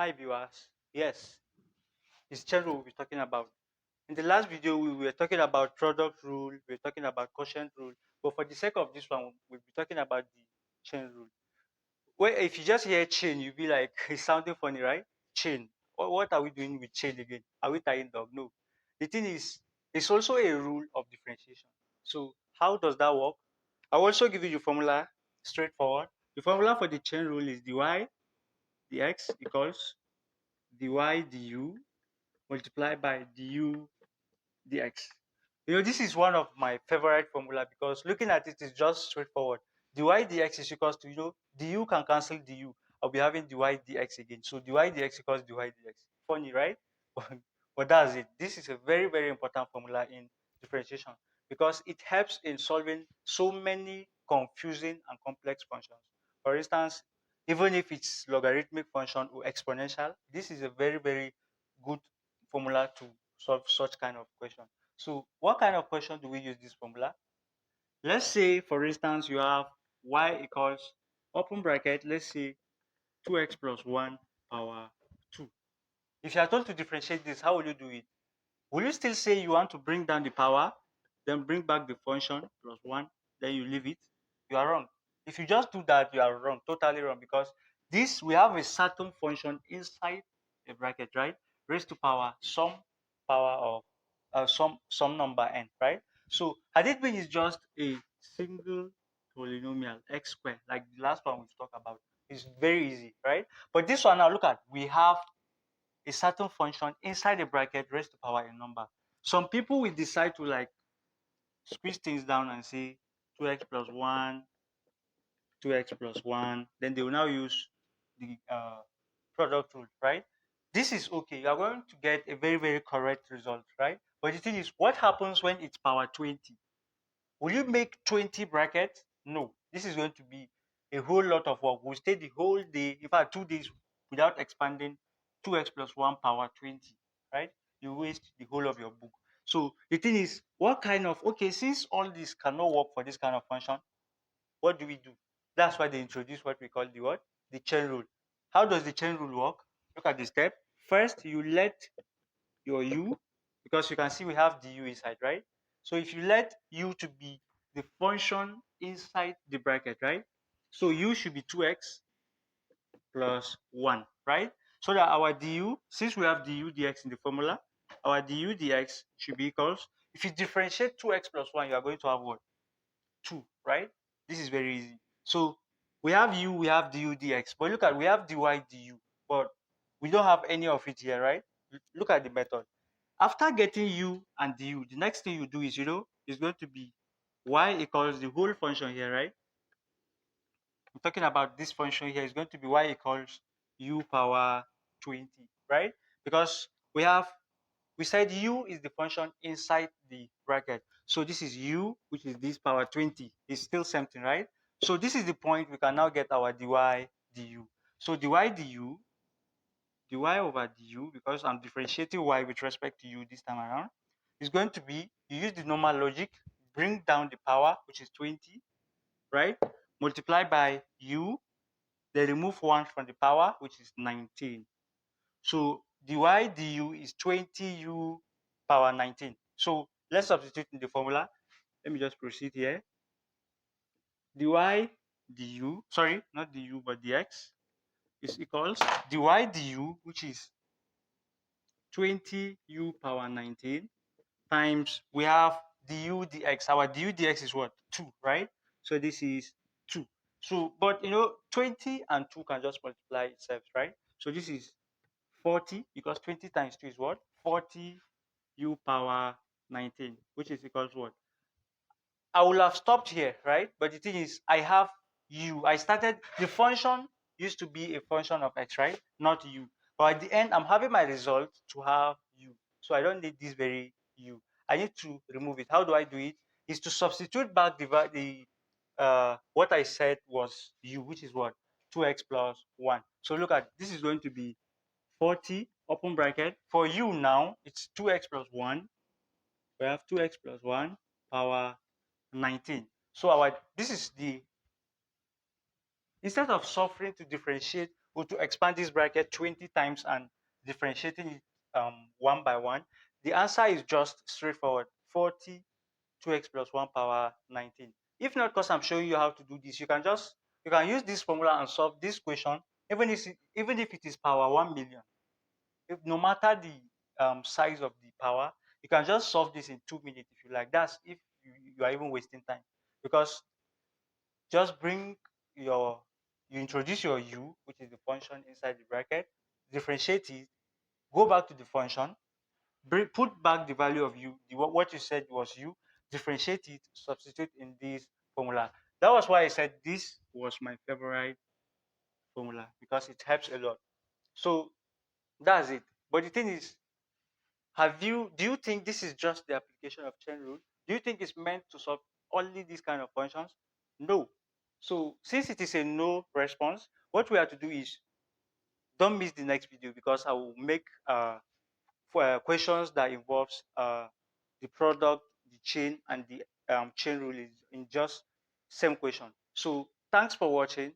Hi viewers, yes, it's chain rule we'll be talking about. In the last video, we were talking about product rule, we were talking about quotient rule, but for the sake of this one, we'll be talking about the chain rule. Well, if you just hear chain, you'll be like, it's sounding funny, right? Chain. What are we doing with chain again? Are we tying dog? No. The thing is, it's also a rule of differentiation. So how does that work? I'll also give you the formula straightforward. The formula for the chain rule is dy dx equals dy du multiplied by du dx. This is one of my favorite formula because looking at it is just straightforward. dy dx is equals to, du can cancel du. I'll be having dy dx again. So dy dx equals dy dx. Funny, right? But that's it. This is a very, very important formula in differentiation because it helps in solving so many confusing and complex functions. For instance, even if it's logarithmic function or exponential, this is a very, very good formula to solve such kind of question. So what kind of question do we use this formula? Let's say, for instance, you have y equals, open bracket, let's say 2x plus 1 power 2. If you are told to differentiate this, how will you do it? Will you still say you want to bring down the power, then bring back the function plus 1, then you leave it? You are wrong. If you just do that, you are wrong, totally wrong, because this, we have a certain function inside a bracket, right? Raised to power some power of some number n, right? So had it been is just a single polynomial x squared, like the last one we talked about, it's very easy, right? But this one now, look at, we have a certain function inside the bracket raised to power a number. Some people will decide to like squeeze things down and say 2x plus 1, 2x plus 1. Then they will now use the product rule, right? This is okay. You are going to get a very, very correct result, right? But the thing is, what happens when it's power 20? Will you make 20 brackets? No. This is going to be a whole lot of work. We'll stay the whole day, in fact, 2 days without expanding 2x plus 1 power 20, right? You waste the whole of your book. So the thing is, what kind of, okay, since all this cannot work for this kind of function, what do we do? That's why they introduce what we call the what? The chain rule. How does the chain rule work? Look at the step. First, you let your u, because you can see we have the u inside, right? So if you let u to be the function inside the bracket, right? So u should be 2x plus 1, right? So that our du, since we have du dx in the formula, our du dx should be equals, if you differentiate 2x plus 1, you are going to have what? 2, right? This is very easy. So we have u, we have du dx, but look at, we have dy du, but we don't have any of it here, right? Look at the method. After getting u and du, the next thing you do is, is going to be y equals the whole function here, right? I'm talking about this function here is going to be y equals u power 20, right? Because we said u is the function inside the bracket. So this is u, which is this power 20. It's still something, right? So this is the point we can now get our dy du. So dy over du, because I'm differentiating y with respect to u this time around, is going to be, you use the normal logic, bring down the power, which is 20, right? Multiply by u, then remove 1 from the power, which is 19. So dy du is 20u power 19. So let's substitute in the formula. Let me just proceed here. dy du, sorry, not du, but dx is equals dy du, which is 20u power 19, times, we have du dx. Our du dx is what? 2, right? So this is 2. So, but 20 and 2 can just multiply itself, right? So this is 40, because 20 times 2 is what? 40 u power 19, which is equals what? I will have stopped here, right? But the thing is, I have u. I started, the function used to be a function of x, right? Not u. But at the end, I'm having my result to have u. So I don't need this very u. I need to remove it. How do I do it? Is to substitute back the what I said was u, which is what? 2x plus 1. So look at, this is going to be 40, open bracket. For u now, it's 2x plus 1. We have 2x plus 1 power 19. So this is the, instead of suffering to differentiate or to expand this bracket 20 times and differentiating it one by one, the answer is just straightforward: 40 2x plus 1 power 19. If not, because I'm showing you how to do this, you can use this formula and solve this question, even if it is power 1 million. If no matter the size of the power, you can just solve this in 2 minutes if you like. That's if you are even wasting time, because just bring your you introduce your u, which is the function inside the bracket, differentiate it, go back to the function, put back the value of u, what you said was u, differentiate it, substitute in this formula. That was why I said this was my favorite formula, because it helps a lot. So that's it. But the thing is, do you think this is just the application of chain rule? Do you think it's meant to solve only these kind of functions? No. So since it is a no response, what we have to do is, don't miss the next video, because I will make for questions that involves the product, the chain, and the chain rule in just same question. So thanks for watching.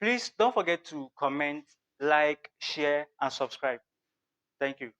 Please don't forget to comment, like, share, and subscribe. Thank you.